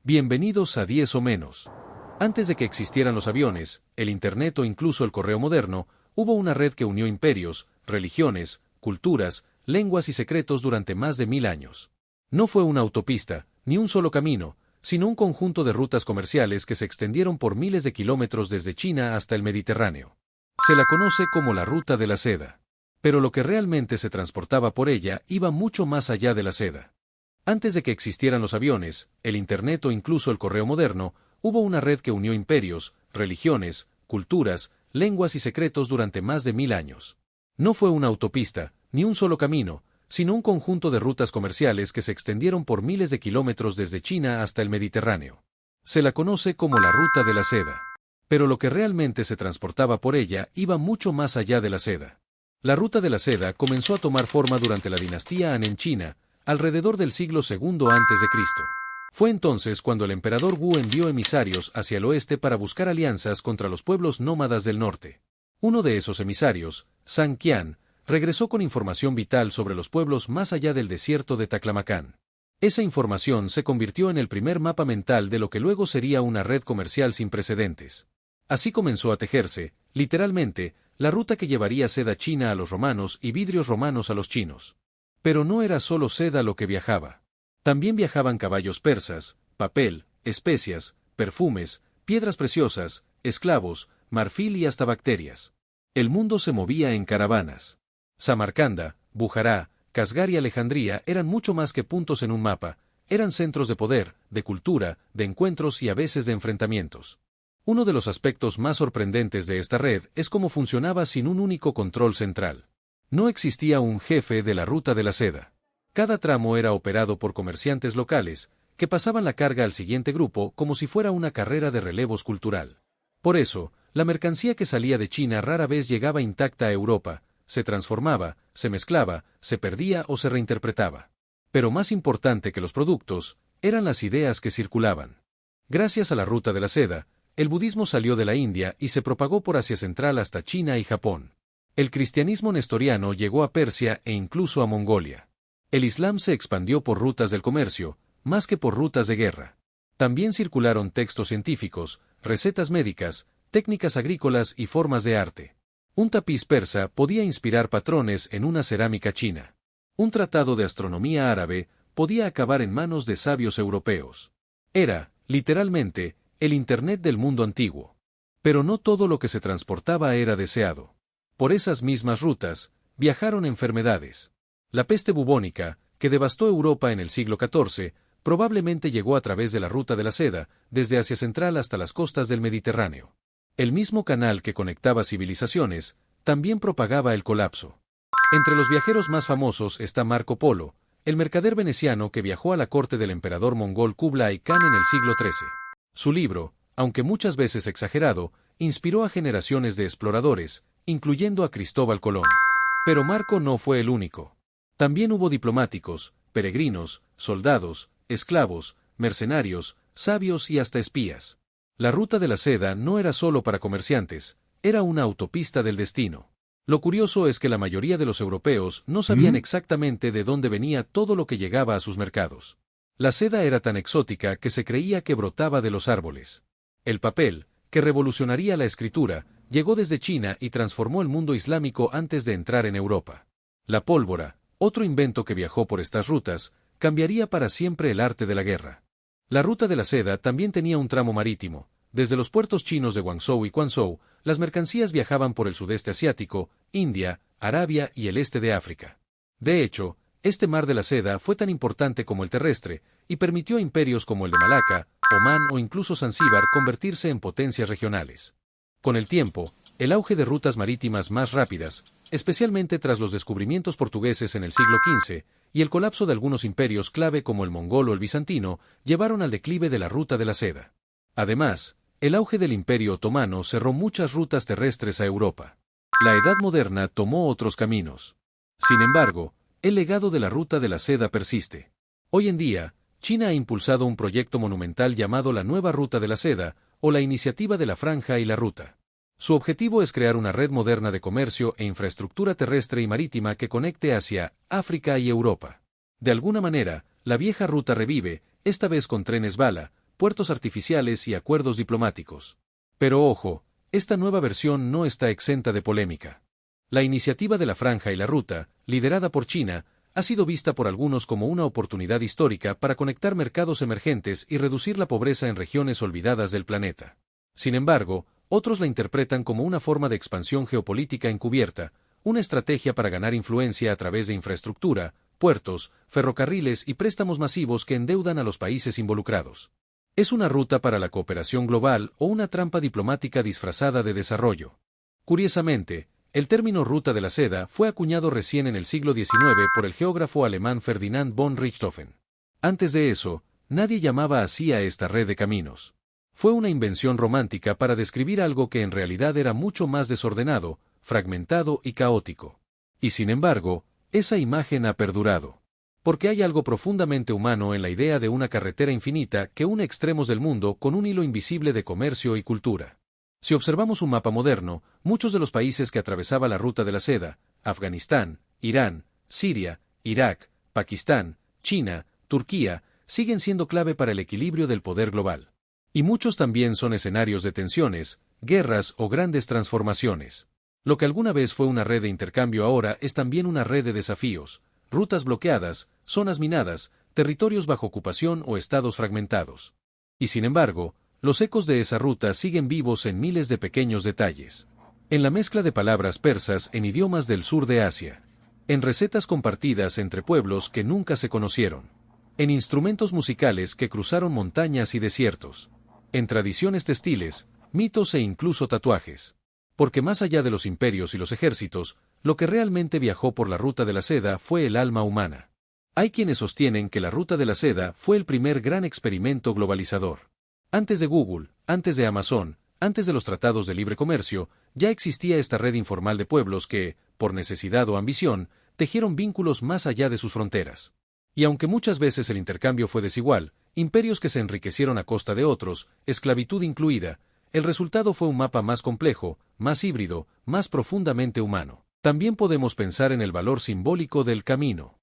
Bienvenidos a 10 o menos. Antes de que existieran los aviones, el Internet o incluso el correo moderno, hubo una red que unió imperios, religiones, culturas, lenguas y secretos durante más de 1000 años. No fue una autopista, ni un solo camino, sino un conjunto de rutas comerciales que se extendieron por miles de kilómetros desde China hasta el Mediterráneo. Se la conoce como la Ruta de la Seda. Pero lo que realmente se transportaba por ella iba mucho más allá de la seda. Antes de que existieran los aviones, el Internet o incluso el correo moderno, hubo una red que unió imperios, religiones, culturas, lenguas y secretos durante más de 1000 años. No fue una autopista, ni un solo camino, sino un conjunto de rutas comerciales que se extendieron por miles de kilómetros desde China hasta el Mediterráneo. Se la conoce como la Ruta de la Seda. Pero lo que realmente se transportaba por ella iba mucho más allá de la seda. La Ruta de la Seda comenzó a tomar forma durante la dinastía Han en China, alrededor del siglo II a.C. Fue entonces cuando el emperador Wu envió emisarios hacia el oeste para buscar alianzas contra los pueblos nómadas del norte. Uno de esos emisarios, Zhang Qian, regresó con información vital sobre los pueblos más allá del desierto de Taklamakan. Esa información se convirtió en el primer mapa mental de lo que luego sería una red comercial sin precedentes. Así comenzó a tejerse, literalmente, la ruta que llevaría seda china a los romanos y vidrios romanos a los chinos. Pero no era solo seda lo que viajaba. También viajaban caballos persas, papel, especias, perfumes, piedras preciosas, esclavos, marfil y hasta bacterias. El mundo se movía en caravanas. Samarcanda, Bujará, Kasgar y Alejandría eran mucho más que puntos en un mapa, eran centros de poder, de cultura, de encuentros y a veces de enfrentamientos. Uno de los aspectos más sorprendentes de esta red es cómo funcionaba sin un único control central. No existía un jefe de la Ruta de la Seda. Cada tramo era operado por comerciantes locales, que pasaban la carga al siguiente grupo como si fuera una carrera de relevos cultural. Por eso, la mercancía que salía de China rara vez llegaba intacta a Europa, se transformaba, se mezclaba, se perdía o se reinterpretaba. Pero más importante que los productos, eran las ideas que circulaban. Gracias a la Ruta de la Seda, el budismo salió de la India y se propagó por Asia Central hasta China y Japón. El cristianismo nestoriano llegó a Persia e incluso a Mongolia. El Islam se expandió por rutas del comercio, más que por rutas de guerra. También circularon textos científicos, recetas médicas, técnicas agrícolas y formas de arte. Un tapiz persa podía inspirar patrones en una cerámica china. Un tratado de astronomía árabe podía acabar en manos de sabios europeos. Era, literalmente, el Internet del mundo antiguo. Pero no todo lo que se transportaba era deseado. Por esas mismas rutas, viajaron enfermedades. La peste bubónica, que devastó Europa en el siglo XIV, probablemente llegó a través de la Ruta de la Seda, desde Asia Central hasta las costas del Mediterráneo. El mismo canal que conectaba civilizaciones, también propagaba el colapso. Entre los viajeros más famosos está Marco Polo, el mercader veneciano que viajó a la corte del emperador mongol Kublai Khan en el siglo XIII. Su libro, aunque muchas veces exagerado, inspiró a generaciones de exploradores, incluyendo a Cristóbal Colón. Pero Marco no fue el único. También hubo diplomáticos, peregrinos, soldados, esclavos, mercenarios, sabios y hasta espías. La Ruta de la Seda no era solo para comerciantes, era una autopista del destino. Lo curioso es que la mayoría de los europeos no sabían exactamente de dónde venía todo lo que llegaba a sus mercados. La seda era tan exótica que se creía que brotaba de los árboles. El papel, que revolucionaría la escritura, llegó desde China y transformó el mundo islámico antes de entrar en Europa. La pólvora, otro invento que viajó por estas rutas, cambiaría para siempre el arte de la guerra. La Ruta de la Seda también tenía un tramo marítimo. Desde los puertos chinos de Guangzhou y Quanzhou, las mercancías viajaban por el sudeste asiático, India, Arabia y el este de África. De hecho, este mar de la seda fue tan importante como el terrestre, y permitió a imperios como el de Malaca, Omán o incluso Zanzíbar convertirse en potencias regionales. Con el tiempo, el auge de rutas marítimas más rápidas, especialmente tras los descubrimientos portugueses en el siglo XV, y el colapso de algunos imperios clave como el mongol o el bizantino, llevaron al declive de la Ruta de la Seda. Además, el auge del Imperio Otomano cerró muchas rutas terrestres a Europa. La Edad Moderna tomó otros caminos. Sin embargo, el legado de la Ruta de la Seda persiste. Hoy en día, China ha impulsado un proyecto monumental llamado la Nueva Ruta de la Seda, o la Iniciativa de la Franja y la Ruta. Su objetivo es crear una red moderna de comercio e infraestructura terrestre y marítima que conecte Asia, África y Europa. De alguna manera, la vieja ruta revive, esta vez con trenes bala, puertos artificiales y acuerdos diplomáticos. Pero ojo, esta nueva versión no está exenta de polémica. La iniciativa de la Franja y la Ruta, liderada por China, ha sido vista por algunos como una oportunidad histórica para conectar mercados emergentes y reducir la pobreza en regiones olvidadas del planeta. Sin embargo, otros la interpretan como una forma de expansión geopolítica encubierta, una estrategia para ganar influencia a través de infraestructura, puertos, ferrocarriles y préstamos masivos que endeudan a los países involucrados. ¿Es una ruta para la cooperación global o una trampa diplomática disfrazada de desarrollo? Curiosamente, el término ruta de la seda fue acuñado recién en el siglo XIX por el geógrafo alemán Ferdinand von Richthofen. Antes de eso, nadie llamaba así a esta red de caminos. Fue una invención romántica para describir algo que en realidad era mucho más desordenado, fragmentado y caótico. Y sin embargo, esa imagen ha perdurado. Porque hay algo profundamente humano en la idea de una carretera infinita que une extremos del mundo con un hilo invisible de comercio y cultura. Si observamos un mapa moderno, muchos de los países que atravesaba la ruta de la seda, Afganistán, Irán, Siria, Irak, Pakistán, China, Turquía, siguen siendo clave para el equilibrio del poder global. Y muchos también son escenarios de tensiones, guerras o grandes transformaciones. Lo que alguna vez fue una red de intercambio ahora es también una red de desafíos, rutas bloqueadas, zonas minadas, territorios bajo ocupación o estados fragmentados. Y sin embargo, los ecos de esa ruta siguen vivos en miles de pequeños detalles. En la mezcla de palabras persas en idiomas del sur de Asia. En recetas compartidas entre pueblos que nunca se conocieron. En instrumentos musicales que cruzaron montañas y desiertos. En tradiciones textiles, mitos e incluso tatuajes. Porque más allá de los imperios y los ejércitos, lo que realmente viajó por la ruta de la seda fue el alma humana. Hay quienes sostienen que la ruta de la seda fue el primer gran experimento globalizador. Antes de Google, antes de Amazon, antes de los tratados de libre comercio, ya existía esta red informal de pueblos que, por necesidad o ambición, tejieron vínculos más allá de sus fronteras. Y aunque muchas veces el intercambio fue desigual, imperios que se enriquecieron a costa de otros, esclavitud incluida, el resultado fue un mapa más complejo, más híbrido, más profundamente humano. También podemos pensar en el valor simbólico del camino.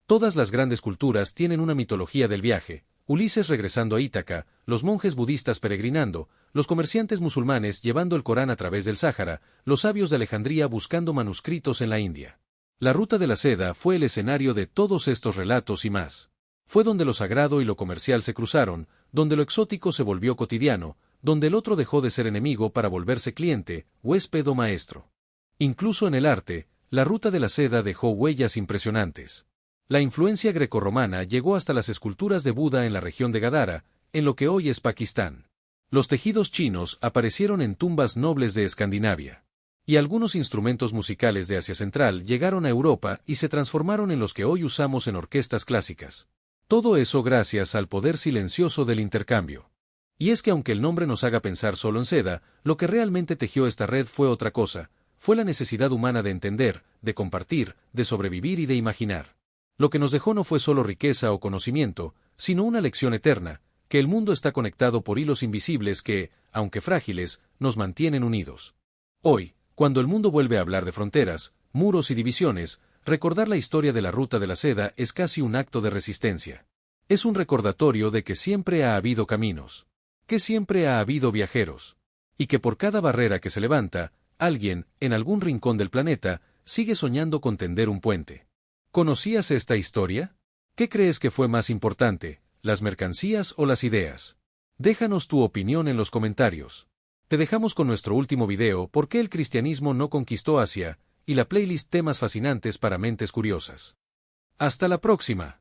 Todas las grandes culturas tienen una mitología del viaje. Ulises regresando a Ítaca, los monjes budistas peregrinando, los comerciantes musulmanes llevando el Corán a través del Sáhara, los sabios de Alejandría buscando manuscritos en la India. La ruta de la seda fue el escenario de todos estos relatos y más. Fue donde lo sagrado y lo comercial se cruzaron, donde lo exótico se volvió cotidiano, donde el otro dejó de ser enemigo para volverse cliente, huésped o maestro. Incluso en el arte, la ruta de la seda dejó huellas impresionantes. La influencia grecorromana llegó hasta las esculturas de Buda en la región de Gadara, en lo que hoy es Pakistán. Los tejidos chinos aparecieron en tumbas nobles de Escandinavia. Y algunos instrumentos musicales de Asia Central llegaron a Europa y se transformaron en los que hoy usamos en orquestas clásicas. Todo eso gracias al poder silencioso del intercambio. Y es que aunque el nombre nos haga pensar solo en seda, lo que realmente tejió esta red fue otra cosa, fue la necesidad humana de entender, de compartir, de sobrevivir y de imaginar. Lo que nos dejó no fue solo riqueza o conocimiento, sino una lección eterna, que el mundo está conectado por hilos invisibles que, aunque frágiles, nos mantienen unidos. Hoy, cuando el mundo vuelve a hablar de fronteras, muros y divisiones, recordar la historia de la ruta de la seda es casi un acto de resistencia. Es un recordatorio de que siempre ha habido caminos, que siempre ha habido viajeros, y que por cada barrera que se levanta, alguien, en algún rincón del planeta, sigue soñando con tender un puente. ¿Conocías esta historia? ¿Qué crees que fue más importante, las mercancías o las ideas? Déjanos tu opinión en los comentarios. Te dejamos con nuestro último video ¿Por qué el cristianismo no conquistó Asia? Y la playlist Temas fascinantes para mentes curiosas. ¡Hasta la próxima!